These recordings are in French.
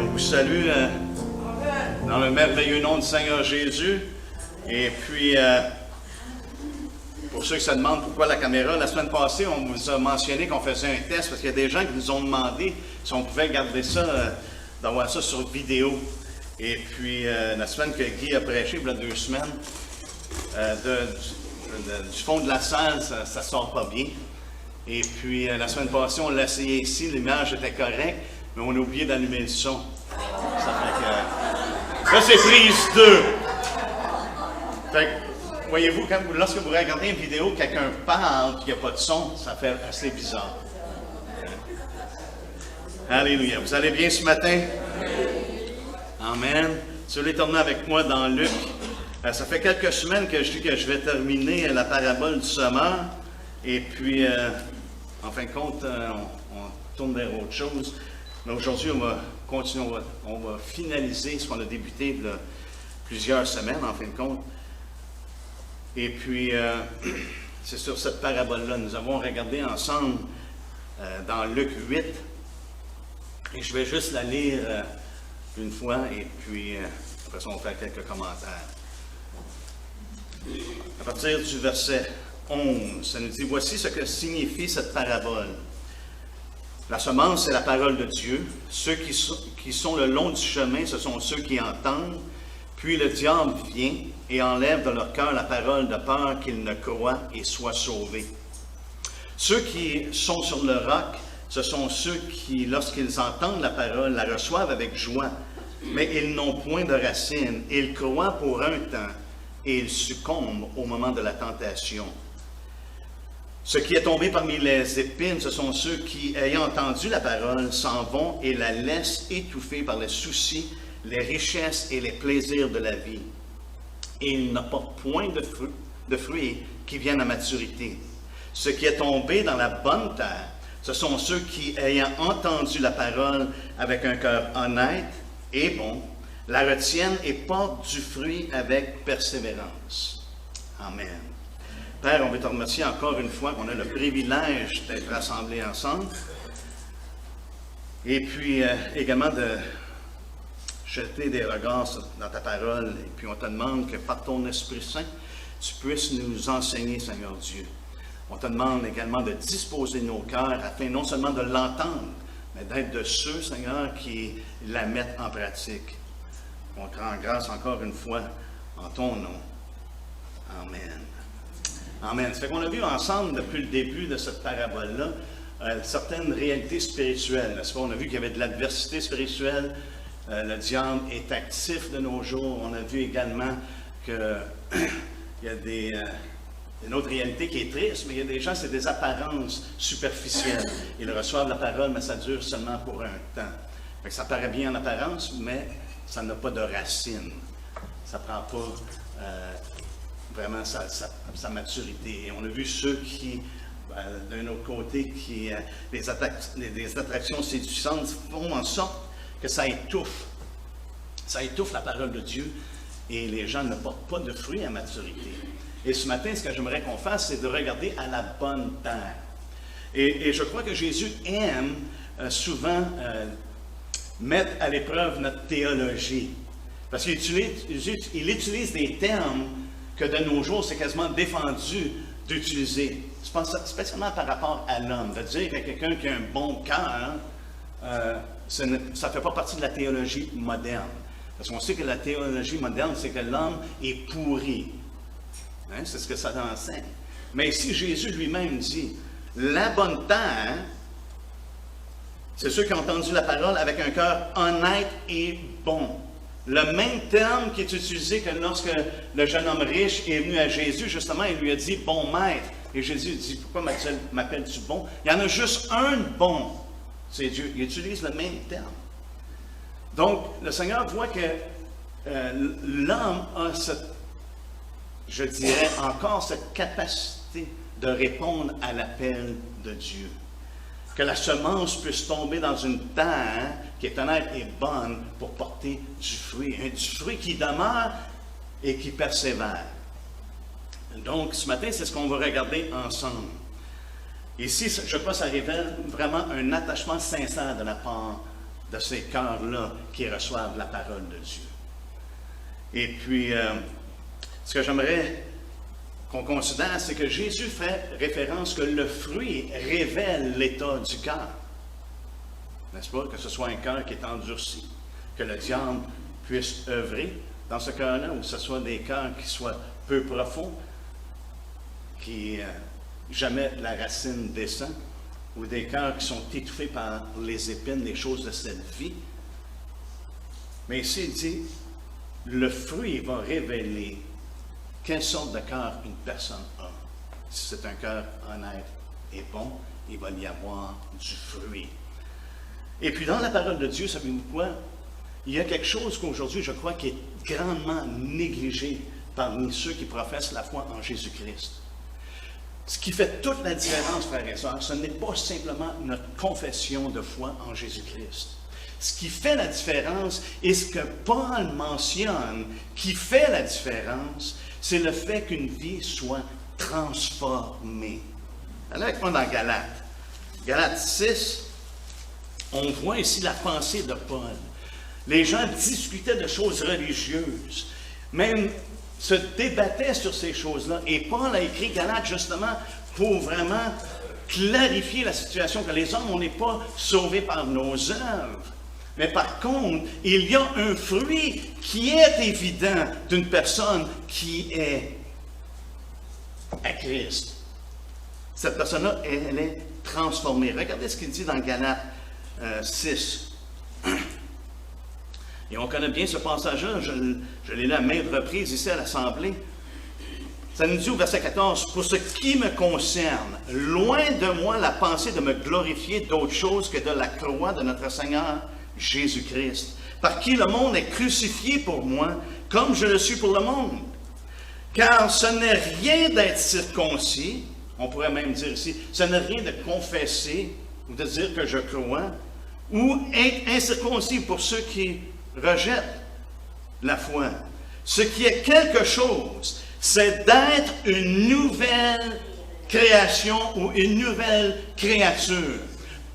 Bien, on vous salue dans le merveilleux nom du Seigneur Jésus. Et puis, pour ceux qui se demandent pourquoi la caméra, la semaine passée, on vous a mentionné qu'on faisait un test parce qu'il y a des gens qui nous ont demandé si on pouvait garder ça, d'avoir ça sur vidéo. Et puis, la semaine que Guy a prêché, il y a 2 semaines, du fond de la salle, ça ne sort pas bien. Et puis, la semaine passée, on l'a essayé ici, l'image était correcte, mais on a oublié d'allumer le son. Ça fait que... Là, c'est prise 2. Fait que, voyez-vous, lorsque vous regardez une vidéo, quelqu'un parle et qu'il n'y a pas de son, ça fait assez bizarre. Alléluia. Vous allez bien ce matin? Amen. Si vous voulez tourner avec moi dans Luc, ça fait quelques semaines que je dis que je vais terminer la parabole du semeur. Et puis, en fin de compte, on tourne vers autre chose. Mais aujourd'hui, on va continuer, on va finaliser ce qu'on a débuté il y a plusieurs semaines, en fin de compte. Et puis, c'est sur cette parabole-là. Nous avons regardé ensemble dans Luc 8. Et je vais juste la lire une fois, et puis après ça, on va faire quelques commentaires. À partir du verset 11, ça nous dit, voici ce que signifie cette parabole. La semence, c'est la parole de Dieu. Ceux qui sont le long du chemin, ce sont ceux qui entendent. Puis le diable vient et enlève de leur cœur la parole de peur qu'ils ne croient et soient sauvés. Ceux qui sont sur le roc, ce sont ceux qui, lorsqu'ils entendent la parole, la reçoivent avec joie. Mais ils n'ont point de racines. Ils croient pour un temps et ils succombent au moment de la tentation. Ce qui est tombé parmi les épines, ce sont ceux qui, ayant entendu la parole, s'en vont et la laissent étouffer par les soucis, les richesses et les plaisirs de la vie. Et ils n'apportent point de fruits qui viennent à maturité. Ce qui est tombé dans la bonne terre, ce sont ceux qui, ayant entendu la parole avec un cœur honnête et bon, la retiennent et portent du fruit avec persévérance. Amen. Père, on veut te remercier encore une fois qu'on a le privilège d'être rassemblés ensemble. Et puis également de jeter des regards dans ta parole. Et puis on te demande que par ton Esprit Saint, tu puisses nous enseigner, Seigneur Dieu. On te demande également de disposer nos cœurs afin non seulement de l'entendre, mais d'être de ceux, Seigneur, qui la mettent en pratique. On te rend grâce encore une fois en ton nom. Amen. Amen. Ça fait qu'on a vu ensemble, depuis le début de cette parabole-là, certaines réalités spirituelles. N'est-ce pas? On a vu qu'il y avait de l'adversité spirituelle. Le diable est actif de nos jours. On a vu également qu'il y a une autre réalité qui est triste, mais il y a des gens, c'est des apparences superficielles. Ils reçoivent la parole, mais ça dure seulement pour un temps. Fait que ça paraît bien en apparence, mais ça n'a pas de racine. Ça ne prend pas vraiment sa maturité. Et on a vu ceux qui, d'un autre côté, qui des attractions séduisantes font en sorte que ça étouffe. Ça étouffe la parole de Dieu et les gens ne portent pas de fruits à maturité. Et ce matin, ce que j'aimerais qu'on fasse, c'est de regarder à la bonne terre. Et je crois que Jésus aime souvent mettre à l'épreuve notre théologie. Parce qu'il utilise des termes que de nos jours, c'est quasiment défendu d'utiliser. Je pense spécialement par rapport à l'homme. De dire que quelqu'un qui a un bon cœur, ça ne fait pas partie de la théologie moderne. Parce qu'on sait que la théologie moderne, c'est que l'homme est pourri. Hein? C'est ce que ça enseigne. Mais ici, Jésus lui-même dit, la bonne terre, c'est ceux qui ont entendu la parole avec un cœur honnête et bon. Le même terme qui est utilisé que lorsque le jeune homme riche est venu à Jésus, justement, il lui a dit « bon maître ». Et Jésus dit « pourquoi m'appelles-tu bon ?» Il y en a juste un bon, c'est Dieu. Il utilise le même terme. Donc, le Seigneur voit que l'homme a je dirais encore cette capacité de répondre à l'appel de Dieu. Que la semence puisse tomber dans une terre qui est honnête et bonne pour porter du fruit qui demeure et qui persévère. Donc, ce matin, c'est ce qu'on va regarder ensemble. Ici, je crois que ça révèle vraiment un attachement sincère de la part de ces cœurs-là qui reçoivent la parole de Dieu. Et puis, ce que j'aimerais qu'on considère, c'est que Jésus fait référence que le fruit révèle l'état du cœur. N'est-ce pas? Que ce soit un cœur qui est endurci, que le diable puisse œuvrer dans ce cœur-là, ou que ce soit des cœurs qui soient peu profonds, qui jamais la racine descend, ou des cœurs qui sont étouffés par les épines des choses de cette vie. Mais ici, il dit, le fruit va révéler quelle sorte de cœur une personne a. Si c'est un cœur honnête et bon, il va y avoir du fruit. Et puis dans la parole de Dieu, savez-vous quoi? Il y a quelque chose qu'aujourd'hui, je crois, qui est grandement négligé parmi ceux qui professent la foi en Jésus-Christ. Ce qui fait toute la différence, frères et sœurs, ce n'est pas simplement notre confession de foi en Jésus-Christ. Ce qui fait la différence, et ce que Paul mentionne, qui fait la différence, c'est le fait qu'une vie soit transformée. Allez avec moi dans Galates. Galates 6, on voit ici la pensée de Paul. Les gens discutaient de choses religieuses, même se débattaient sur ces choses-là. Et Paul a écrit Galates justement pour vraiment clarifier la situation, que les hommes, on n'est pas sauvés par nos œuvres. Mais par contre, il y a un fruit qui est évident d'une personne qui est à Christ. Cette personne-là, elle est transformée. Regardez ce qu'il dit dans Galates 6. Et on connaît bien ce passage-là, je l'ai lu à maintes reprises ici à l'Assemblée. Ça nous dit au verset 14, « Pour ce qui me concerne, loin de moi la pensée de me glorifier d'autre chose que de la croix de notre Seigneur Jésus-Christ, par qui le monde est crucifié pour moi, comme je le suis pour le monde. Car ce n'est rien d'être circoncis, on pourrait même dire ici, ce n'est rien de confesser, ou de dire que je crois, ou être incirconcis pour ceux qui rejettent la foi. Ce qui est quelque chose, c'est d'être une nouvelle création ou une nouvelle créature.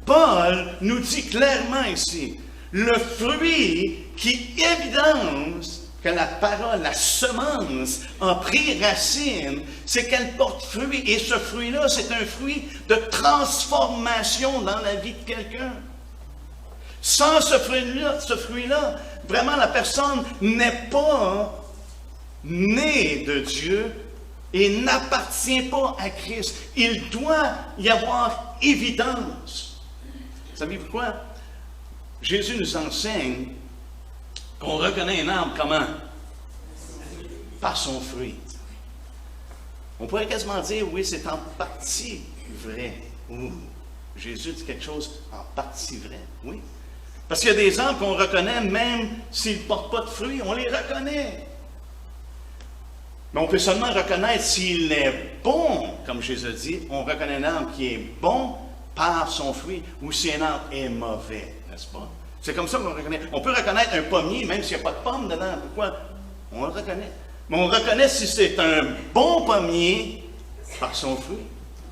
Paul nous dit clairement ici, le fruit qui évidence que la parole, la semence, a pris racine, c'est qu'elle porte fruit. Et ce fruit-là, c'est un fruit de transformation dans la vie de quelqu'un. Sans ce fruit-là, vraiment la personne n'est pas née de Dieu et n'appartient pas à Christ. Il doit y avoir évidence. Savez-vous quoi? Jésus nous enseigne qu'on reconnaît un arbre comment? Par son fruit. On pourrait quasiment dire, oui, c'est en partie vrai. Ouh, Jésus dit quelque chose en partie vrai, oui. Parce qu'il y a des arbres qu'on reconnaît même s'ils ne portent pas de fruits, on les reconnaît. Mais on peut seulement reconnaître s'il est bon, comme Jésus dit, on reconnaît un arbre qui est bon par son fruit, ou si un arbre est mauvais, n'est-ce pas? C'est comme ça qu'on reconnaît. On peut reconnaître un pommier, même s'il n'y a pas de pomme dedans. Pourquoi? On le reconnaît. Mais on reconnaît si c'est un bon pommier par son fruit,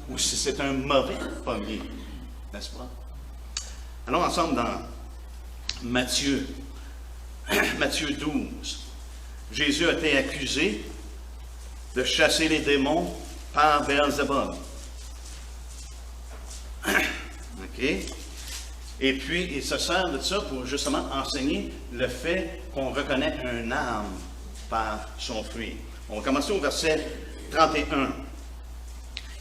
ou si c'est un mauvais pommier, n'est-ce pas? Allons ensemble dans Matthieu 12. Jésus a été accusé de chasser les démons par Beelzébub. OK? Et puis, il se sert de ça pour justement enseigner le fait qu'on reconnaît un arbre par son fruit. On va commencer au verset 31.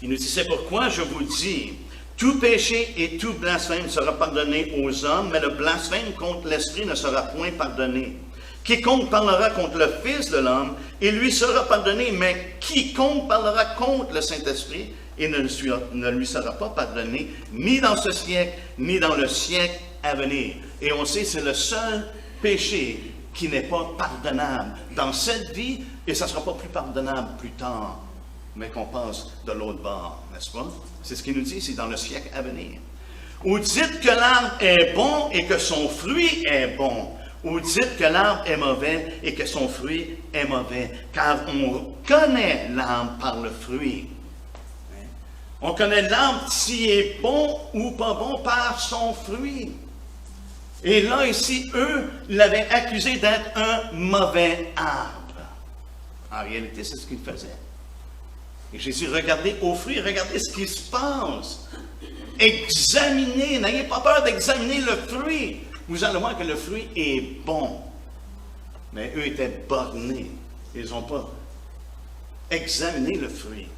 Il nous dit, c'est pourquoi je vous dis, tout péché et tout blasphème sera pardonné aux hommes, mais le blasphème contre l'Esprit ne sera point pardonné. Quiconque parlera contre le Fils de l'homme, il lui sera pardonné, mais quiconque parlera contre le Saint-Esprit, il ne lui sera pas pardonné, ni dans ce siècle, ni dans le siècle à venir. Et on sait, c'est le seul péché qui n'est pas pardonnable dans cette vie, et ça ne sera pas plus pardonnable plus tard, mais qu'on passe de l'autre bord, n'est-ce pas? C'est ce qu'il nous dit, c'est dans le siècle à venir. Ou dites que l'arbre est bon et que son fruit est bon. Ou dites que l'arbre est mauvais et que son fruit est mauvais. Car on connaît l'arbre par le fruit. On connaît l'arbre s'il est bon ou pas bon par son fruit. Et là, ici, eux l'avaient accusé d'être un mauvais arbre. En réalité, c'est ce qu'ils faisaient. Et Jésus, regardez aux fruits, regardez ce qui se passe. Examinez, n'ayez pas peur d'examiner le fruit. Vous allez voir que le fruit est bon. Mais eux étaient bornés. Ils n'ont pas examiné le fruit.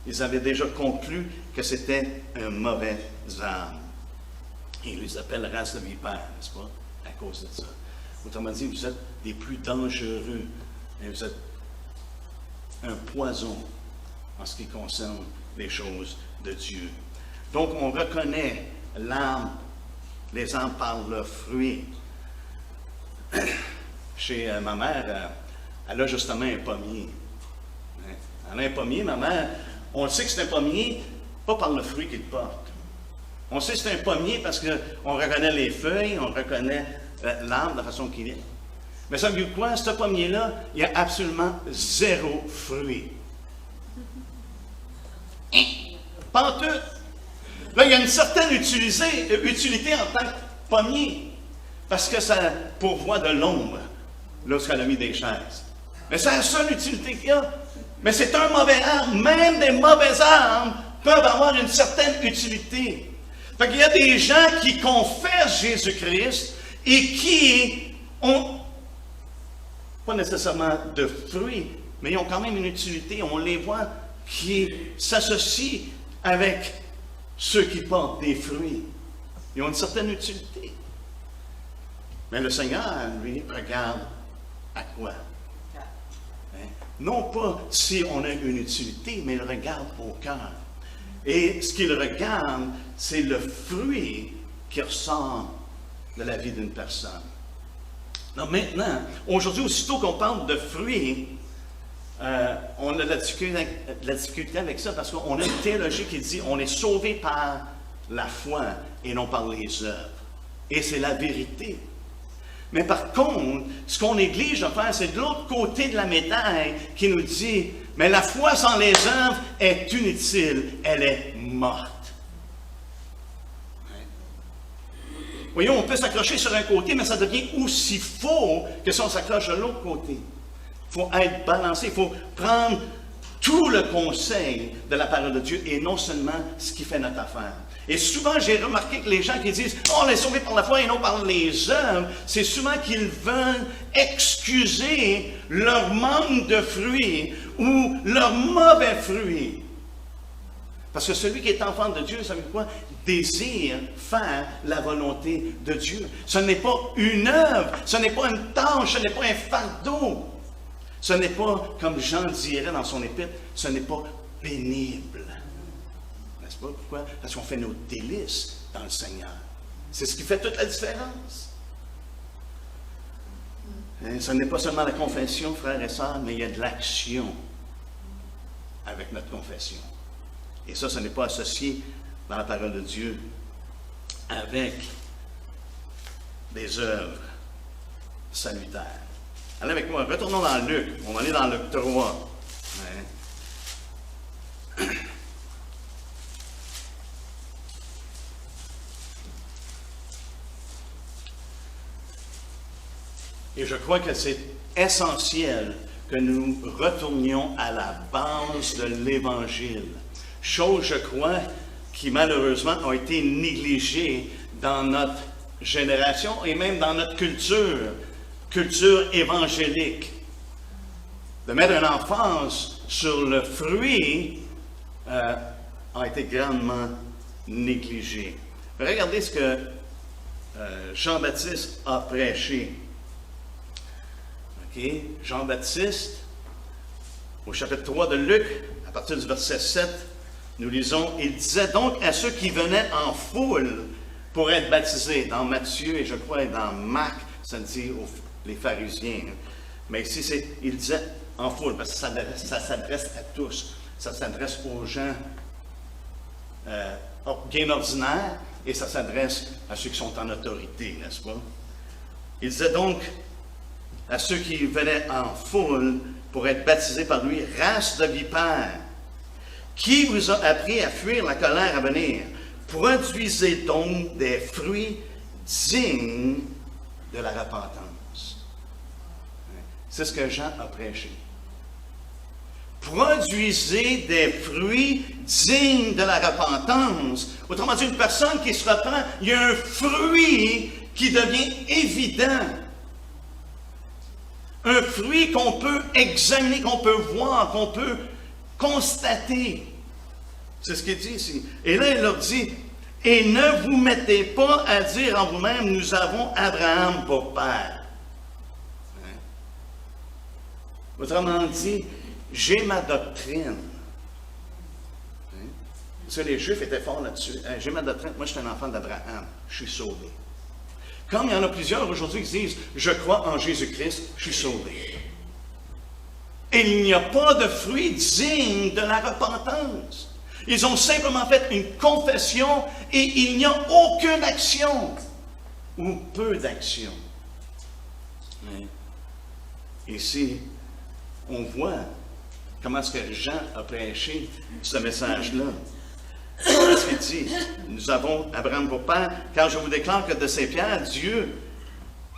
Ils avaient déjà conclu que c'était un mauvais arbre. Et ils les appellent race de vipères, n'est-ce pas? À cause de ça. Autrement dit, vous êtes les plus dangereux. Et vous êtes un poison en ce qui concerne les choses de Dieu. Donc, on reconnaît l'arbre, les arbres par leurs fruits. Chez ma mère, elle a justement un pommier. Elle a un pommier, ma mère, on sait que c'est un pommier, pas par le fruit qu'il porte. On sait que c'est un pommier parce qu'on reconnaît les feuilles, on reconnaît l'arbre de la façon qu'il est. Mais savez-vous quoi? Ce pommier-là, il y a absolument zéro fruit. Pas en tout. Là, il y a une certaine utilité en tant que pommier, parce que ça pourvoit de l'ombre lorsqu'elle a mis des chaises. Mais c'est la seule utilité qu'il y a. Mais c'est un mauvais arbre. Même des mauvais arbres peuvent avoir une certaine utilité. Fait qu'il y a des gens qui confessent Jésus-Christ et qui ont pas nécessairement de fruits, mais ils ont quand même une utilité. On les voit qui s'associent avec ceux qui portent des fruits. Ils ont une certaine utilité. Mais le Seigneur, lui, regarde à quoi? Hein? Non pas si on a une utilité, mais il regarde au cœur. Et ce qu'il regarde, c'est le fruit qui ressort de la vie d'une personne. Donc maintenant, aujourd'hui, aussitôt qu'on parle de fruits, on a la difficulté avec ça parce qu'on a une théologie qui dit on est sauvé par la foi et non par les œuvres. Et c'est la vérité. Mais par contre, ce qu'on néglige de faire, c'est de l'autre côté de la médaille qui nous dit mais la foi sans les œuvres est inutile, elle est morte. Voyons, on peut s'accrocher sur un côté, mais ça devient aussi faux que si on s'accroche de l'autre côté. Il faut être balancé, il faut prendre tout le conseil de la parole de Dieu et non seulement ce qui fait notre affaire. Et souvent, j'ai remarqué que les gens qui disent « Oh, on est sauvé par la foi et non par les œuvres », c'est souvent qu'ils veulent excuser leur manque de fruits ou leur mauvais fruits. Parce que celui qui est enfant de Dieu, ça veut dire quoi? Désire faire la volonté de Dieu. Ce n'est pas une œuvre, ce n'est pas une tâche, ce n'est pas un fardeau. Ce n'est pas, comme Jean dirait dans son épître, ce n'est pas pénible. N'est-ce pas? Pourquoi? Parce qu'on fait nos délices dans le Seigneur. C'est ce qui fait toute la différence. Et ce n'est pas seulement la confession, frères et sœurs, mais il y a de l'action avec notre confession. Et ça, ce n'est pas associé dans la parole de Dieu avec des œuvres salutaires. Allez avec moi, retournons dans Luc. On va aller dans Luc 3. Ouais. Et je crois que c'est essentiel que nous retournions à la base de l'Évangile. Chose, je crois, qui malheureusement ont été négligées dans notre génération et même dans notre culture évangélique. De mettre une emphase sur le fruit a été grandement négligé. Regardez ce que Jean-Baptiste a prêché. OK? Jean-Baptiste, au chapitre 3 de Luc, à partir du verset 7, nous lisons, il disait donc à ceux qui venaient en foule pour être baptisés, dans Matthieu et je crois dans Marc, ça dit les pharisiens. Mais ici, il disait en foule, parce que ça s'adresse à tous. Ça s'adresse aux gens bien ordinaires et ça s'adresse à ceux qui sont en autorité, n'est-ce pas? Il disait donc à ceux qui venaient en foule pour être baptisés par lui, race de vipères, qui vous a appris à fuir la colère à venir? Produisez donc des fruits dignes de la repentance. C'est ce que Jean a prêché. Produisez des fruits dignes de la repentance. Autrement dit, une personne qui se repent, il y a un fruit qui devient évident. Un fruit qu'on peut examiner, qu'on peut voir, qu'on peut constater. C'est ce qu'il dit ici. Et là, il leur dit, « Et ne vous mettez pas à dire en vous-même, nous avons Abraham pour père. » Autrement dit, j'ai ma doctrine. Parce que les Juifs étaient forts là-dessus. J'ai ma doctrine. Moi, je suis un enfant d'Abraham. Je suis sauvé. Comme il y en a plusieurs aujourd'hui qui disent, je crois en Jésus-Christ, je suis sauvé. Et il n'y a pas de fruit digne de la repentance. Ils ont simplement fait une confession et il n'y a aucune action. Ou peu d'action. Ici, on voit comment est-ce que Jean a prêché ce message-là. Qu'est-ce qu'il dit? Nous avons Abraham pour père, car je vous déclare que de ces pierres, Dieu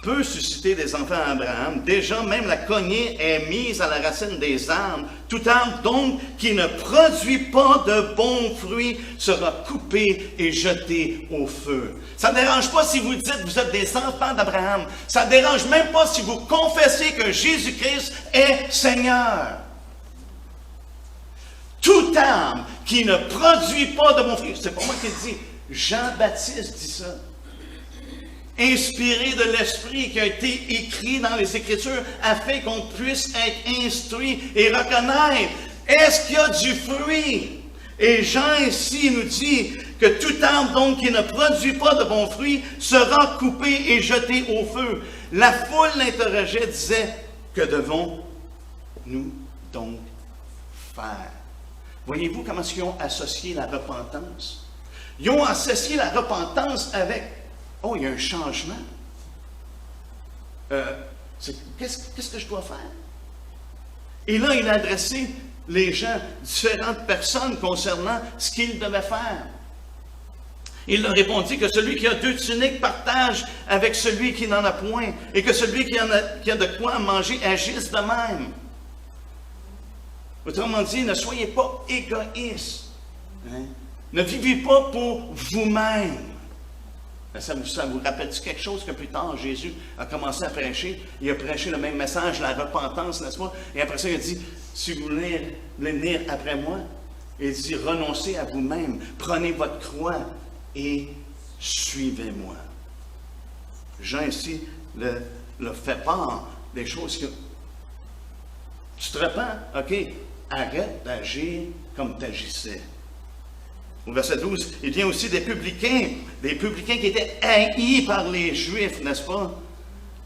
peut susciter des enfants à Abraham. Déjà, même la cognée est mise à la racine des arbres. Tout arbre, donc, qui ne produit pas de bons fruits sera coupé et jeté au feu. Ça ne dérange pas si vous dites que vous êtes des enfants d'Abraham. Ça ne dérange même pas si vous confessez que Jésus-Christ est Seigneur. Tout arbre qui ne produit pas de bons fruits, c'est pas moi qui le dis, Jean-Baptiste dit ça. Inspiré de l'Esprit qui a été écrit dans les Écritures afin qu'on puisse être instruit et reconnaître, est-ce qu'il y a du fruit? Et Jean ici nous dit que tout arbre donc qui ne produit pas de bons fruits sera coupé et jeté au feu. La foule l'interrogeait, disait, que devons-nous donc faire? Voyez-vous comment ils ont associé la repentance? Ils ont associé la repentance avec, oh, il y a un changement. Qu'est-ce que je dois faire? Et là, il a adressé les gens, différentes personnes concernant ce qu'ils devaient faire. Il leur répondit que celui qui a 2 tuniques partage avec celui qui n'en a point, et que celui qui a de quoi manger agisse de même. Autrement dit, ne soyez pas égoïstes. Ne vivez pas pour vous-même. Ça vous rappelle-tu quelque chose que plus tard, Jésus a commencé à prêcher? Il a prêché le même message, la repentance, n'est-ce pas? Et après ça, il a dit, si vous voulez venir après moi, il dit, renoncez à vous-même, prenez votre croix et suivez-moi. Jean ici le fait part des choses que tu te repens, ok, arrête d'agir comme tu agissais. Au verset 12, il vient aussi des publicains qui étaient haïs par les Juifs, n'est-ce pas,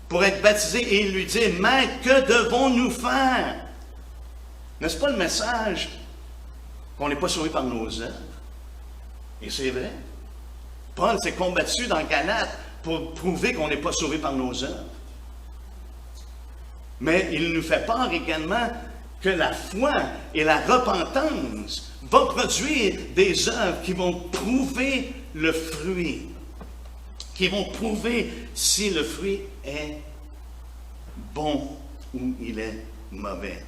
pour être baptisés, et il lui dit, « Maître, que devons-nous faire? » N'est-ce pas le message qu'on n'est pas sauvé par nos œuvres? Et c'est vrai. Paul s'est combattu dans Galates pour prouver qu'on n'est pas sauvé par nos œuvres. Mais il nous fait part également que la foi et la repentance vont produire des œuvres qui vont prouver le fruit, qui vont prouver si le fruit est bon ou il est mauvais.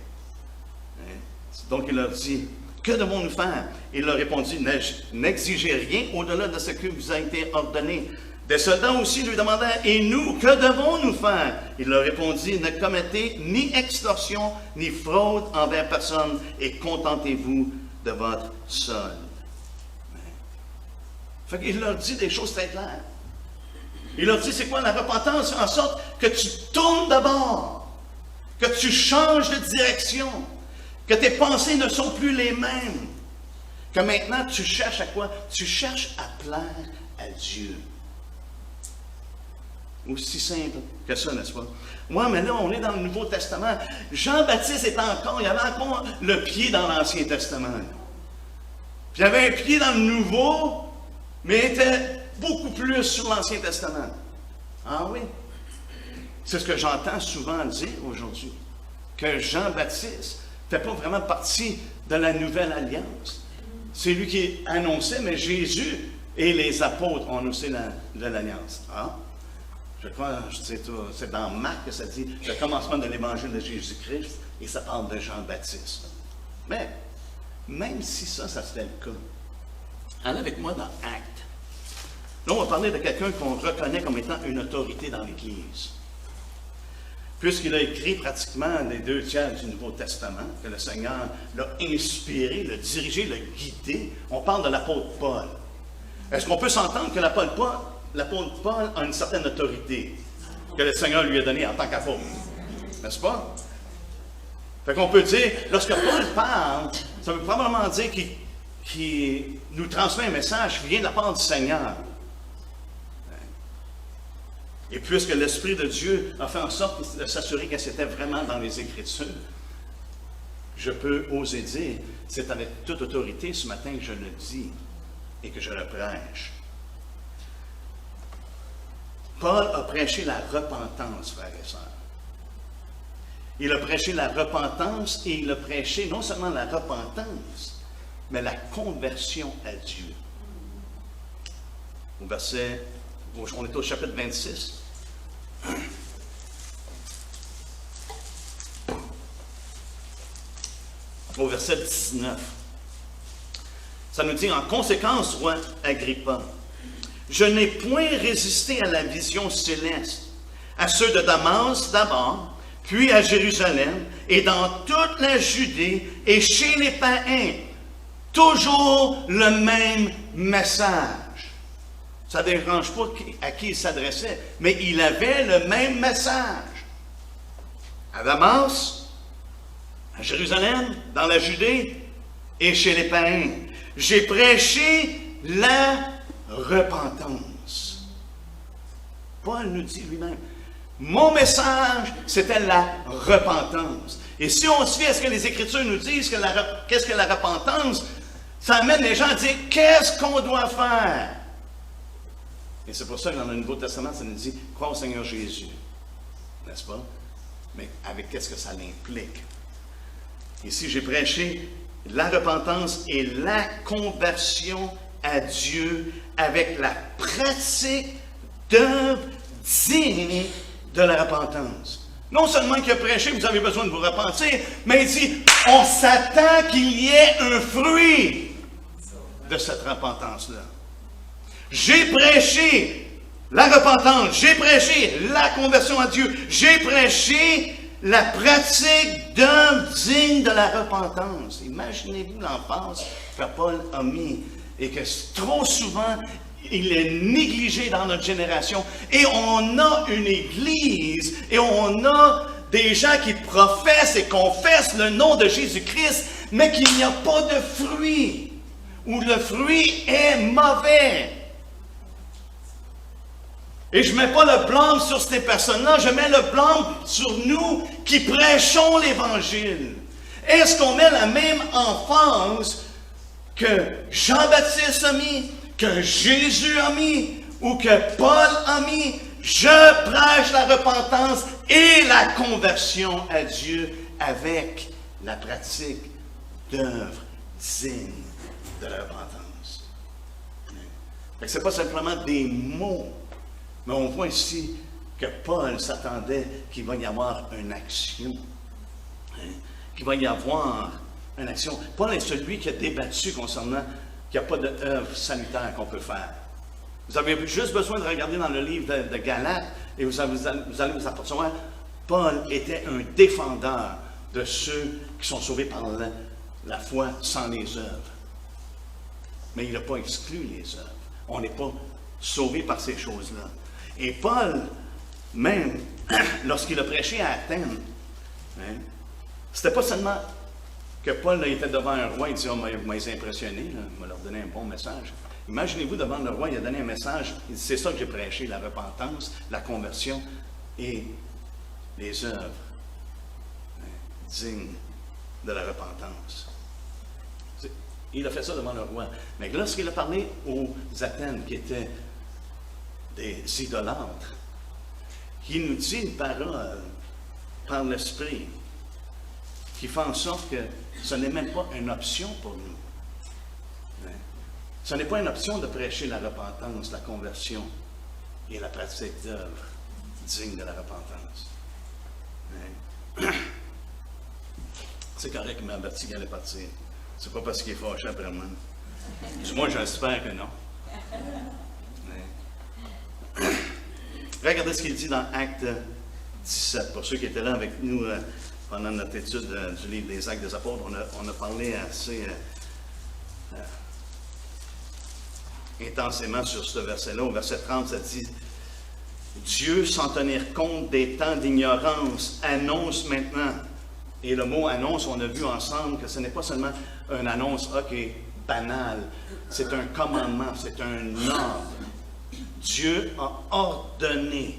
Donc il leur dit, que devons-nous faire? Il leur répondit, n'exigez rien au-delà de ce qui vous a été ordonné. Des soldats aussi lui demandèrent, et nous, que devons-nous faire? Il leur répondit, ne commettez ni extorsion, ni fraude envers personne, et contentez-vous de votre solde. Fait qu'il leur dit des choses très claires. Il leur dit, c'est quoi la repentance? En sorte que tu tournes d'abord, que tu changes de direction, que tes pensées ne sont plus les mêmes, que maintenant tu cherches à quoi? Tu cherches à plaire à Dieu. Aussi simple que ça, n'est-ce pas? Ouais, mais là, on est dans le Nouveau Testament. Jean-Baptiste il avait encore le pied dans l'Ancien Testament. Puis il avait un pied dans le Nouveau, mais il était beaucoup plus sur l'Ancien Testament. Ah oui? C'est ce que j'entends souvent dire aujourd'hui. Que Jean-Baptiste ne fait pas vraiment partie de la Nouvelle Alliance. C'est lui qui annonçait, mais Jésus et les apôtres ont annoncé de l'Alliance. Ah? Je crois, c'est dans Marc que ça dit le commencement de l'évangile de Jésus-Christ et ça parle de Jean-Baptiste. Mais, même si ça serait le cas, allez avec moi dans Actes. Là, on va parler de quelqu'un qu'on reconnaît comme étant une autorité dans l'Église. Puisqu'il a écrit pratiquement les 2/3 du Nouveau Testament, que le Seigneur l'a inspiré, l'a dirigé, l'a guidé, on parle de l'apôtre Paul. Est-ce qu'on peut s'entendre que l'apôtre Paul a une certaine autorité que le Seigneur lui a donnée en tant qu'apôtre? N'est-ce pas? Fait qu'on peut dire, lorsque Paul parle, ça veut probablement dire qu'il nous transmet un message qui vient de la part du Seigneur. Et puisque l'Esprit de Dieu a fait en sorte de s'assurer que c'était vraiment dans les Écritures, je peux oser dire, c'est avec toute autorité ce matin que je le dis et que je le prêche. Paul a prêché la repentance, frères et sœurs. Il a prêché la repentance et il a prêché non seulement la repentance, mais la conversion à Dieu. On est au chapitre 26. Au verset 19. Ça nous dit, en conséquence, roi Agrippa, je n'ai point résisté à la vision céleste, à ceux de Damas d'abord, puis à Jérusalem, et dans toute la Judée, et chez les païens, toujours le même message. Ça ne dérange pas à qui il s'adressait, mais il avait le même message. À Damas, à Jérusalem, dans la Judée, et chez les païens. J'ai prêché la repentance. Paul nous dit lui-même, mon message, c'était la repentance. Et si on se fie à ce que les Écritures nous disent, qu'est-ce que la repentance, ça amène les gens à dire, qu'est-ce qu'on doit faire? Et c'est pour ça que dans le Nouveau Testament, ça nous dit, crois au Seigneur Jésus. N'est-ce pas? Mais avec qu'est-ce que ça l'implique? Ici, j'ai prêché la repentance et la conversion à Dieu avec la pratique d'œuvres dignes de la repentance. Non seulement qu'il a prêché, vous avez besoin de vous repentir, mais il dit, on s'attend qu'il y ait un fruit de cette repentance-là. J'ai prêché la repentance, j'ai prêché la conversion à Dieu, j'ai prêché la pratique d'œuvres dignes de la repentance. Imaginez-vous l'emphase que Paul a mis et que trop souvent il est négligé dans notre génération. Et on a une église et on a des gens qui professent et confessent le nom de Jésus-Christ, mais qu'il n'y a pas de fruit, ou le fruit est mauvais. Et je ne mets pas le blâme sur ces personnes-là, je mets le blâme sur nous qui prêchons l'Évangile. Est-ce qu'on met la même emphase que Jean-Baptiste a mis, que Jésus a mis, ou que Paul a mis? Je prêche la repentance et la conversion à Dieu avec la pratique d'œuvres dignes de la repentance. Ce n'est pas simplement des mots. Mais on voit ici que Paul s'attendait qu'il va y avoir une action. Qu'il va y avoir une action. Paul est celui qui a débattu concernant qu'il n'y a pas d'œuvre salutaire qu'on peut faire. Vous avez juste besoin de regarder dans le livre de Galates et vous allez vous apercevoir, Paul était un défendeur de ceux qui sont sauvés par la foi sans les œuvres. Mais il n'a pas exclu les œuvres. On n'est pas sauvé par ces choses-là. Et Paul, même, lorsqu'il a prêché à Athènes, c'était pas seulement que Paul là, était devant un roi, il dit, oh, vous m'avez impressionné, il m'a leur donné un bon message. Imaginez-vous devant le roi, il a donné un message, il dit, c'est ça que j'ai prêché, la repentance, la conversion et les œuvres dignes de la repentance. Il a fait ça devant le roi. Mais lorsqu'il a parlé aux Athènes qui étaient des idolâtres, il nous dit une parole par l'Esprit qui fait en sorte que ce n'est même pas une option pour nous. Ce n'est pas une option de prêcher la repentance, la conversion et la pratique d'œuvres digne de la repentance. Hein? C'est correct qu'il m'a averti qu'il allait partir. C'est pas parce qu'il est fâché après moi. Du moins, j'espère que non. Hein? Regardez ce qu'il dit dans Actes 17. Pour ceux qui étaient là avec nous pendant notre étude du livre des Actes des Apôtres, on a parlé assez intensément sur ce verset-là. Au verset 30, ça dit « Dieu, sans tenir compte des temps d'ignorance, annonce maintenant. » Et le mot « annonce », on a vu ensemble que ce n'est pas seulement une annonce banale. C'est un commandement, c'est un ordre. Dieu a ordonné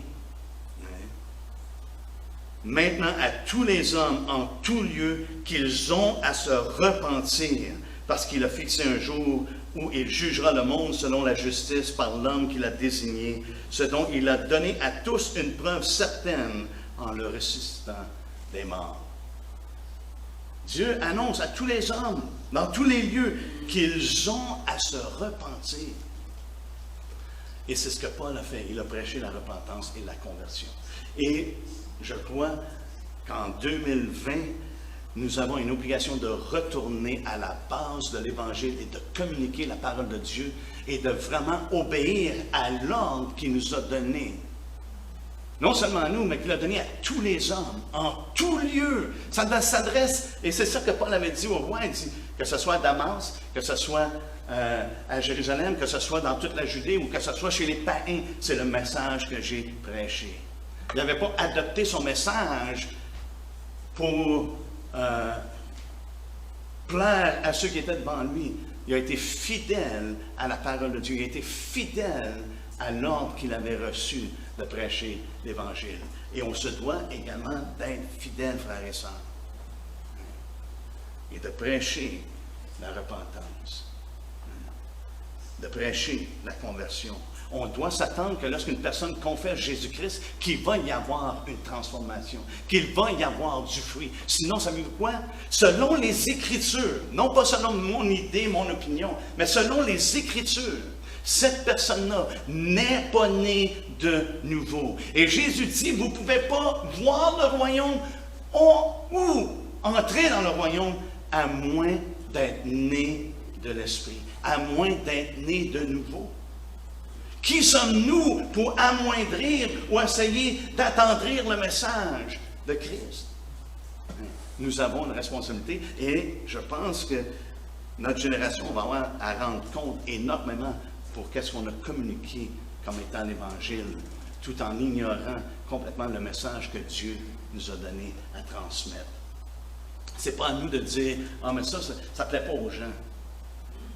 maintenant à tous les hommes en tout lieu qu'ils ont à se repentir parce qu'il a fixé un jour où il jugera le monde selon la justice par l'homme qu'il a désigné, ce dont il a donné à tous une preuve certaine en le ressuscitant des morts. Dieu annonce à tous les hommes, dans tous les lieux, qu'ils ont à se repentir. Et c'est ce que Paul a fait. Il a prêché la repentance et la conversion. Et je crois qu'en 2020, nous avons une obligation de retourner à la base de l'Évangile et de communiquer la parole de Dieu et de vraiment obéir à l'ordre qu'il nous a donné. Non seulement à nous, mais qu'il a donné à tous les hommes, en tout lieu. Ça s'adresse, et c'est ça que Paul avait dit au roi, il dit, que ce soit à Damas, que ce soit à Jérusalem, que ce soit dans toute la Judée ou que ce soit chez les païens, c'est le message que j'ai prêché. Il n'avait pas adopté son message pour plaire à ceux qui étaient devant lui. Il a été fidèle à la parole de Dieu. Il a été fidèle à l'ordre qu'il avait reçu de prêcher l'Évangile. Et on se doit également d'être fidèles, frères et sœurs, et de prêcher la repentance, de prêcher la conversion. On doit s'attendre que lorsqu'une personne confesse Jésus-Christ, qu'il va y avoir une transformation, qu'il va y avoir du fruit. Sinon, savez-vous quoi? Selon les Écritures, non pas selon mon idée, mon opinion, mais selon les Écritures, cette personne-là n'est pas née de nouveau. Et Jésus dit, vous ne pouvez pas voir le royaume ou entrer dans le royaume à moins d'être né de l'Esprit, à moins d'être né de nouveau. Qui sommes-nous pour amoindrir ou essayer d'attendrir le message de Christ? Nous avons une responsabilité et je pense que notre génération va avoir à rendre compte énormément pour qu'est-ce qu'on a communiqué comme étant l'Évangile, tout en ignorant complètement le message que Dieu nous a donné à transmettre. Ce n'est pas à nous de dire « Ah, mais ça ne plaît pas aux gens ».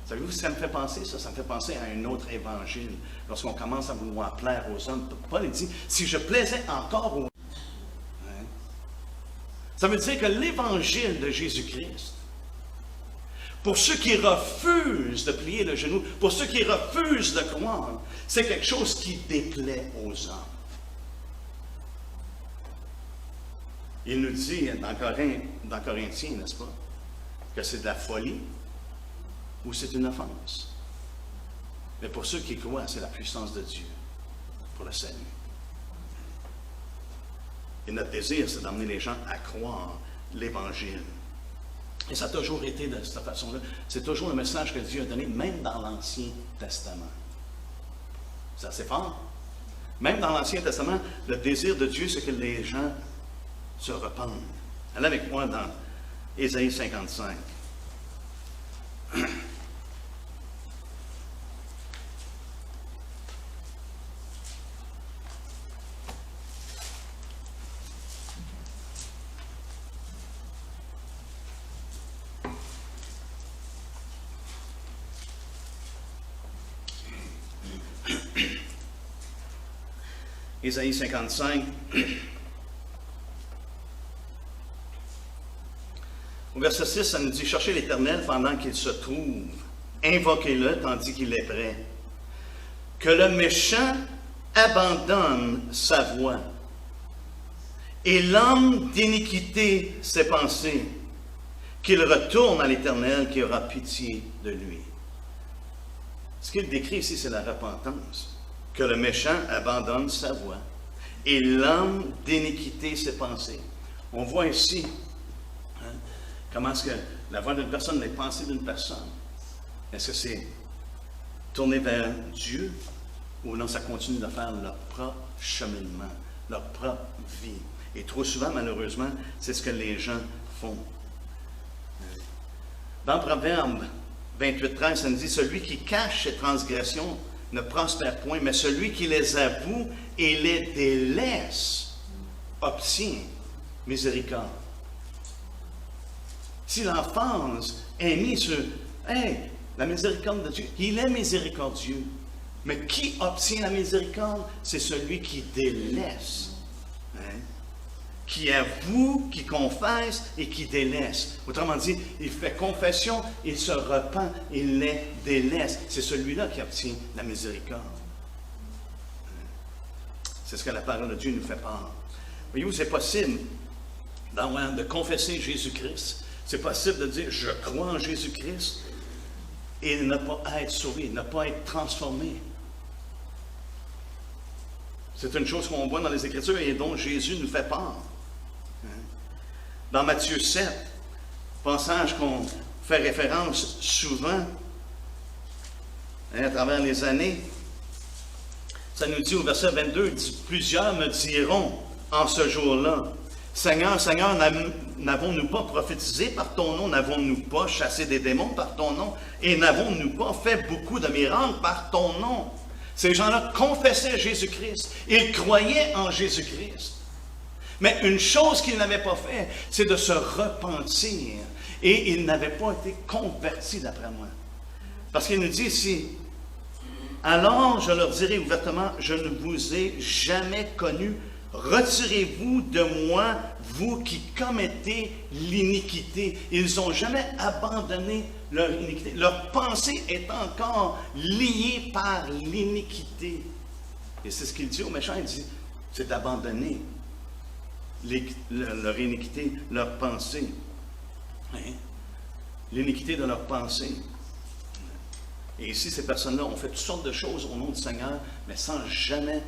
Savez-vous ce que ça me fait penser, ça? Ça me fait penser à un autre évangile. Lorsqu'on commence à vouloir plaire aux hommes, Paul dit, si je plaisais encore aux hommes. Hein? Ça veut dire que l'évangile de Jésus-Christ, pour ceux qui refusent de plier le genou, pour ceux qui refusent de croire, c'est quelque chose qui déplaît aux hommes. Il nous dit dans Corinthiens, n'est-ce pas, que c'est de la folie, ou c'est une offense. Mais pour ceux qui croient, c'est la puissance de Dieu pour le salut. Et notre désir, c'est d'amener les gens à croire l'Évangile. Et ça a toujours été de cette façon-là. C'est toujours le message que Dieu a donné, même dans l'Ancien Testament. C'est assez fort. Même dans l'Ancien Testament, le désir de Dieu, c'est que les gens se repentent. Allez avec moi dans Ésaïe 55. Ésaïe 55. Au verset 6, ça nous dit « Cherchez l'Éternel pendant qu'il se trouve, invoquez-le tandis qu'il est prêt. Que le méchant abandonne sa voie, et l'homme d'iniquité ses pensées, qu'il retourne à l'Éternel qui aura pitié de lui. » Ce qu'il décrit ici, c'est la repentance. Que le méchant abandonne sa voie et l'homme d'iniquité ses pensées. On voit ici comment est-ce que la voix d'une personne, les pensées d'une personne, est-ce que c'est tourné vers Dieu ou non, ça continue de faire leur propre cheminement, leur propre vie. Et trop souvent, malheureusement, c'est ce que les gens font. Dans Proverbe 28:13, ça nous dit « Celui qui cache ses transgressions ne prospère point, mais celui qui les avoue et les délaisse obtient miséricorde. » Si l'enfance est mise sur « Hey, la miséricorde de Dieu, il est miséricordieux. » Mais qui obtient la miséricorde? C'est celui qui délaisse. Qui avoue, qui confesse et qui délaisse. Autrement dit, il fait confession, il se repent, il les délaisse. C'est celui-là qui obtient la miséricorde. C'est ce que la parole de Dieu nous fait part. Voyez-vous, c'est possible de confesser Jésus-Christ. C'est possible de dire, je crois en Jésus-Christ et ne pas être sauvé, ne pas être transformé. C'est une chose qu'on voit dans les Écritures et dont Jésus nous fait part. Dans Matthieu 7, passage qu'on fait référence souvent à travers les années, ça nous dit au verset 22, il dit, « Plusieurs me diront en ce jour-là, Seigneur, Seigneur, n'avons-nous pas prophétisé par ton nom, n'avons-nous pas chassé des démons par ton nom, et n'avons-nous pas fait beaucoup de miracles par ton nom? » Ces gens-là confessaient Jésus-Christ. Ils croyaient en Jésus-Christ. Mais une chose qu'ils n'avaient pas fait, c'est de se repentir. Et ils n'avaient pas été convertis, d'après moi. Parce qu'il nous dit ici, « Alors je leur dirai ouvertement, je ne vous ai jamais connus. Retirez-vous de moi, vous qui commettez l'iniquité. » Ils n'ont jamais abandonné leur iniquité. Leur pensée est encore liée par l'iniquité. Et c'est ce qu'il dit aux méchants. Il dit, c'est d'abandonner leur iniquité, leur pensée. L'iniquité de leur pensée. Et ici, ces personnes-là ont fait toutes sortes de choses au nom du Seigneur, mais sans jamais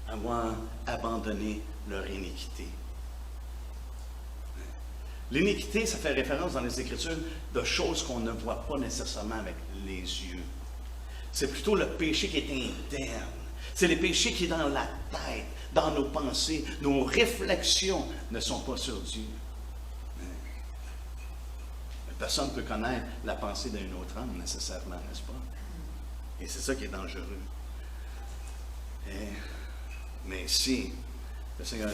avoir abandonné leur iniquité. L'iniquité, ça fait référence dans les Écritures de choses qu'on ne voit pas nécessairement avec les yeux. C'est plutôt le péché qui est interne. C'est le péché qui est dans la tête, dans nos pensées. Nos réflexions ne sont pas sur Dieu. Personne ne peut connaître la pensée d'un autre homme nécessairement, n'est-ce pas? Et c'est ça qui est dangereux. Mais si le Seigneur,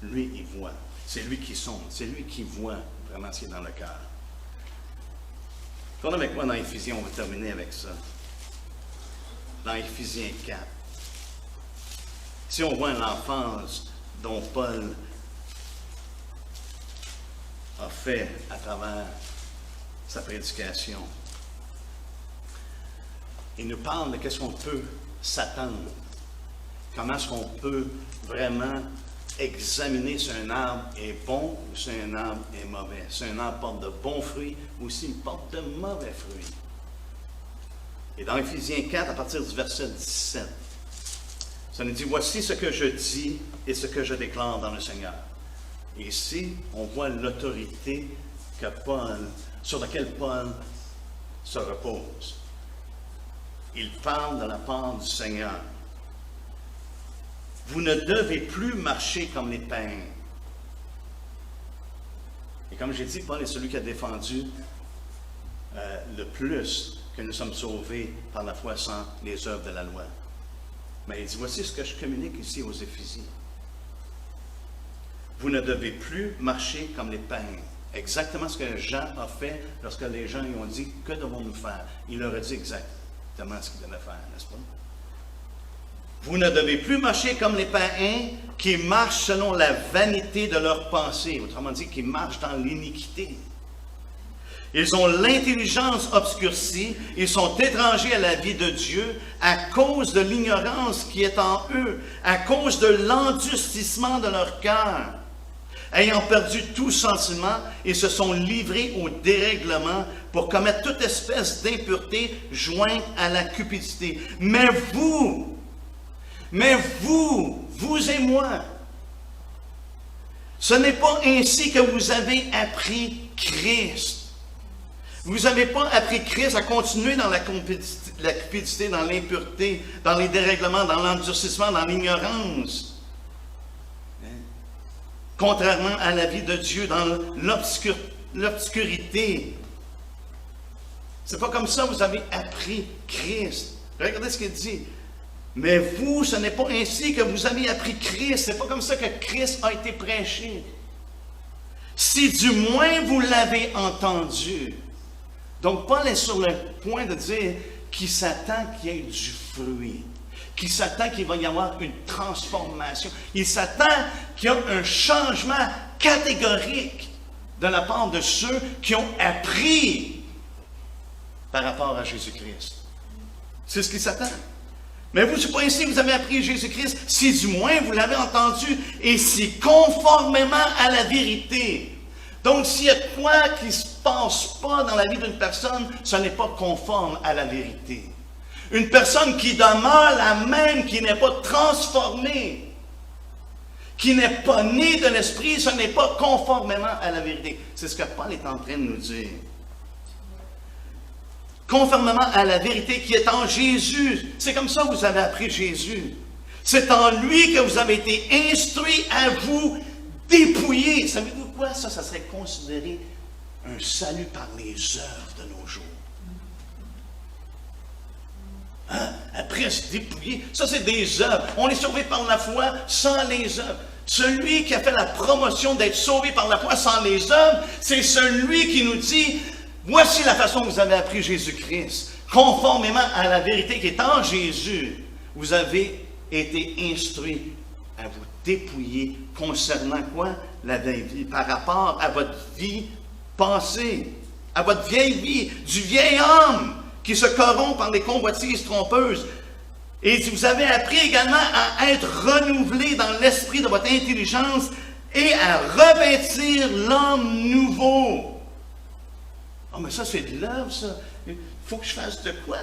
lui, il voit. C'est lui qui sonde. C'est lui qui voit vraiment ce qui est dans le cœur. Tournez avec moi dans Éphésiens, on va terminer avec ça. Dans Éphésiens 4. Si on voit l'enfance dont Paul a fait à travers sa prédication, il nous parle de qu'est-ce qu'on peut s'attendre. Comment est-ce qu'on peut vraiment examiner si un arbre est bon ou si un arbre est mauvais. Si un arbre porte de bons fruits ou s'il porte de mauvais fruits. Et dans Éphésiens 4, à partir du verset 17, ça nous dit, « Voici ce que je dis et ce que je déclare dans le Seigneur. » Et ici, on voit l'autorité sur laquelle Paul se repose. Il parle de la part du Seigneur. Vous ne devez plus marcher comme les païens. Et comme j'ai dit, Paul est celui qui a défendu le plus que nous sommes sauvés par la foi sans les œuvres de la loi. Mais il dit, voici ce que je communique ici aux Éphésiens. Vous ne devez plus marcher comme les païens. Exactement ce que Jean a fait lorsque les gens lui ont dit, que devons-nous faire? Il leur a dit exactement ce qu'ils devaient faire, n'est-ce pas? Vous ne devez plus marcher comme les païens qui marchent selon la vanité de leurs pensées. Autrement dit, qui marchent dans l'iniquité. Ils ont l'intelligence obscurcie. Ils sont étrangers à la vie de Dieu à cause de l'ignorance qui est en eux, à cause de l'endurcissement de leur cœur. Ayant perdu tout sentiment, ils se sont livrés au dérèglement pour commettre toute espèce d'impureté jointe à la cupidité. Mais vous Mais vous et moi, ce n'est pas ainsi que vous avez appris Christ. Vous n'avez pas appris Christ à continuer dans la cupidité, dans l'impureté, dans les dérèglements, dans l'endurcissement, dans l'ignorance. Contrairement à la vie de Dieu, dans l'obscurité. C'est pas comme ça que vous avez appris Christ. Regardez ce qu'il dit. Mais vous, ce n'est pas ainsi que vous avez appris Christ. C'est pas comme ça que Christ a été prêché. Si du moins vous l'avez entendu. Donc, Paul est sur le point de dire qu'il s'attend qu'il y ait du fruit, qu'il s'attend qu'il va y avoir une transformation. Il s'attend qu'il y ait un changement catégorique de la part de ceux qui ont appris par rapport à Jésus-Christ. C'est ce qu'il s'attend. Mais vous, c'est pas ainsi que vous avez appris Jésus-Christ, si du moins vous l'avez entendu, et si conformément à la vérité. Donc, s'il y a quoi qui ne se passe pas dans la vie d'une personne, ce n'est pas conforme à la vérité. Une personne qui demeure la même, qui n'est pas transformée, qui n'est pas née de l'Esprit, ce n'est pas conformément à la vérité. C'est ce que Paul est en train de nous dire. Conformément à la vérité qui est en Jésus. C'est comme ça que vous avez appris Jésus. C'est en lui que vous avez été instruits à vous dépouiller. Savez-vous quoi? Ça serait considéré un salut par les œuvres de nos jours. Hein? Après se dépouiller, ça c'est des œuvres. On est sauvé par la foi sans les œuvres. Celui qui a fait la promotion d'être sauvé par la foi sans les œuvres, c'est celui qui nous dit, voici la façon que vous avez appris Jésus-Christ. Conformément à la vérité qui est en Jésus, vous avez été instruits à vous dépouiller concernant quoi? La vieille vie, par rapport à votre vie passée, à votre vieille vie, du vieil homme qui se corrompt par les convoitises trompeuses. Et vous avez appris également à être renouvelé dans l'esprit de votre intelligence et à revêtir l'homme nouveau. Oh, mais ça, c'est de l'œuvre, ça. Il faut que je fasse de quoi?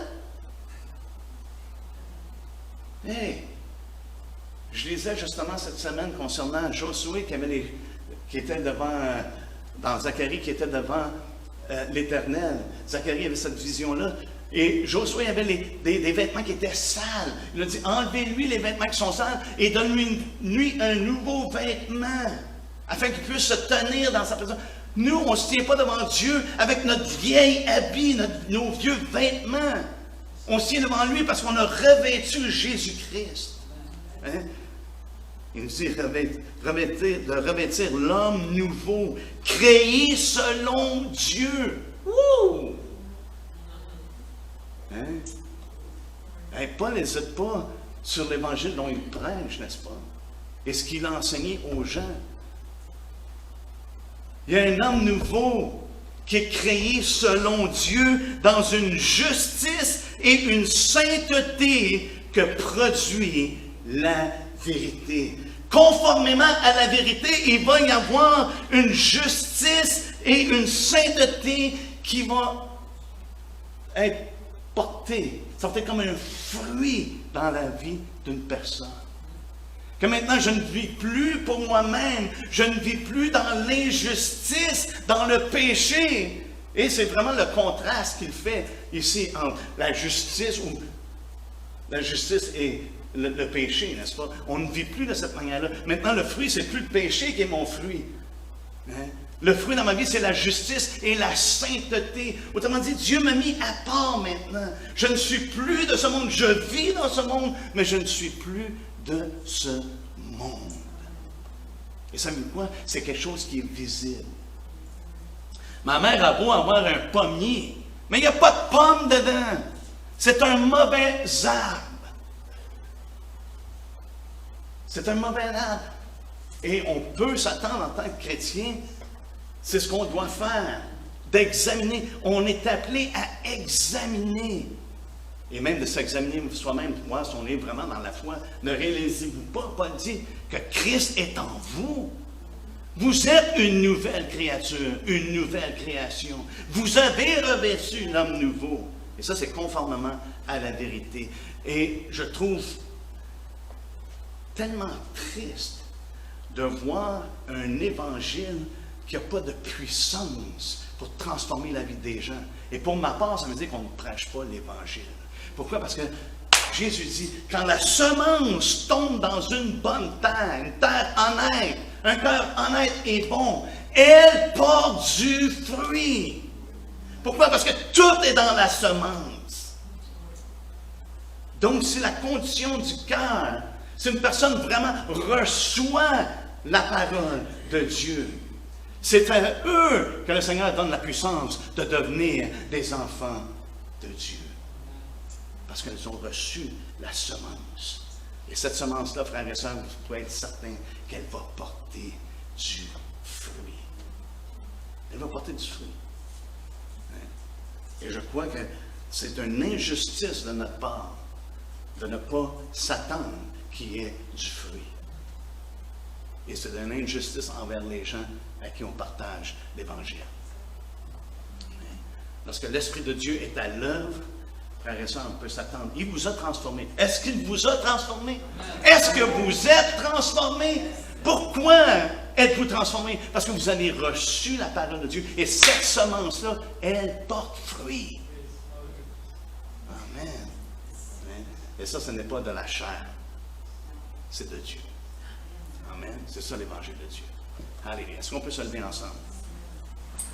Hey! Je lisais justement cette semaine concernant Josué qui était devant, dans Zacharie, qui était devant l'Éternel. Zacharie avait cette vision-là. Et Josué avait des vêtements qui étaient sales. Il a dit, enlevez-lui les vêtements qui sont sales et donne-lui un nouveau vêtement, afin qu'il puisse se tenir dans sa présence. Nous, on ne se tient pas devant Dieu avec notre vieil habit, nos vieux vêtements. On se tient devant lui parce qu'on a revêtu Jésus-Christ. Hein? Il nous dit de revêtir l'homme nouveau, créé selon Dieu. Wouh! Hein? Hey, Paul n'hésite pas sur l'évangile dont il prêche, n'est-ce pas? Et ce qu'il a enseigné aux gens. Il y a un homme nouveau qui est créé selon Dieu dans une justice et une sainteté que produit la vérité. Conformément à la vérité, il va y avoir une justice et une sainteté qui vont être portées. Ça va être comme un fruit dans la vie d'une personne. Que maintenant, je ne vis plus pour moi-même. Je ne vis plus dans l'injustice, dans le péché. Et c'est vraiment le contraste qu'il fait ici entre la justice et le péché, n'est-ce pas? On ne vit plus de cette manière-là. Maintenant, le fruit, c'est plus le péché qui est mon fruit. Hein? Le fruit dans ma vie, c'est la justice et la sainteté. Autrement dit, Dieu m'a mis à part maintenant. Je ne suis plus de ce monde. Je vis dans ce monde, mais je ne suis plus de ce monde. Et ça veut dire quoi? C'est quelque chose qui est visible. Ma mère a beau avoir un pommier, mais il n'y a pas de pomme dedans. C'est un mauvais arbre. C'est un mauvais arbre. Et on peut s'attendre en tant que chrétien, c'est ce qu'on doit faire, d'examiner. On est appelé à examiner. Et même de s'examiner soi-même, voir si on est vraiment dans la foi. Ne réalisez-vous pas, Paul dit, que Christ est en vous. Vous êtes une nouvelle créature, une nouvelle création. Vous avez revêtu l'homme nouveau. Et ça, c'est conformément à la vérité. Et je trouve tellement triste de voir un évangile qui n'a pas de puissance pour transformer la vie des gens. Et pour ma part, ça veut dire qu'on ne prêche pas l'Évangile. Pourquoi? Parce que Jésus dit, quand la semence tombe dans une bonne terre, une terre honnête, un cœur honnête et bon, elle porte du fruit. Pourquoi? Parce que tout est dans la semence. Donc, c'est la condition du cœur. Si une personne vraiment reçoit la parole de Dieu, c'est à eux que le Seigneur donne la puissance de devenir des enfants de Dieu. Parce qu'ils ont reçu la semence. Et cette semence-là, frères et sœurs, vous pouvez être certains qu'elle va porter du fruit. Elle va porter du fruit. Et je crois que c'est une injustice de notre part de ne pas s'attendre qu'il y ait du fruit. Et c'est une injustice envers les gens à qui on partage l'Évangile. Lorsque l'Esprit de Dieu est à l'œuvre, frères et sœurs, on peut s'attendre. Il vous a transformé. Est-ce qu'il vous a transformé? Est-ce que vous êtes transformé? Pourquoi êtes-vous transformé? Parce que vous avez reçu la parole de Dieu. Et cette semence-là, elle porte fruit. Amen. Et ça, ce n'est pas de la chair. C'est de Dieu. Amen. C'est ça l'Évangile de Dieu. Alléluia. Est-ce qu'on peut se lever ensemble?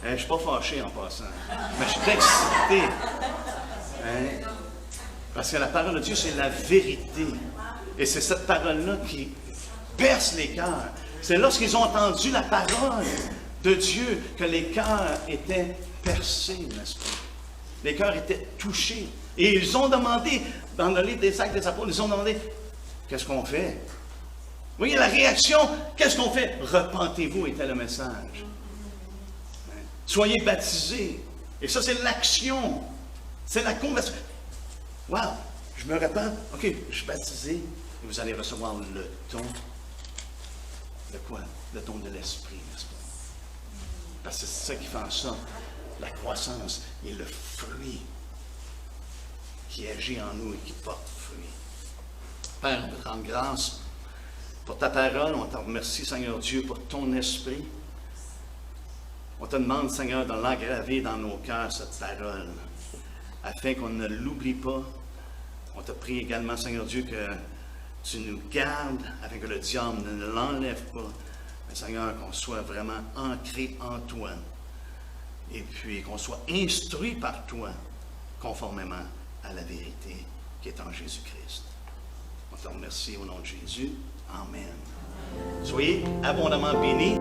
Je ne suis pas fâché en passant, mais je suis excité. Parce que la parole de Dieu, c'est la vérité. Et c'est cette parole-là qui perce les cœurs. C'est lorsqu'ils ont entendu la parole de Dieu que les cœurs étaient percés, n'est-ce pas? Les cœurs étaient touchés. Et ils ont demandé, dans le livre des Actes des Apôtres, ils ont demandé, qu'est-ce qu'on fait? Vous voyez la réaction, qu'est-ce qu'on fait? Repentez-vous était le message. Soyez baptisés. Et ça, c'est l'action. C'est la conversion. Wow! Je me repens. OK, je suis baptisé. Et vous allez recevoir le don. De quoi? Le don de l'Esprit, n'est-ce pas? Parce que c'est ça qui fait en sorte la croissance et le fruit qui agit en nous et qui porte fruit. Père, on te rend grâce pour ta parole. On te remercie, Seigneur Dieu, pour ton esprit. On te demande, Seigneur, de l'engraver dans nos cœurs, cette parole, afin qu'on ne l'oublie pas. On te prie également, Seigneur Dieu, que tu nous gardes, afin que le diable ne l'enlève pas. Mais Seigneur, qu'on soit vraiment ancré en toi. Et puis qu'on soit instruit par toi, conformément à la vérité qui est en Jésus-Christ. On te remercie au nom de Jésus. Amen. Soyez abondamment bénis.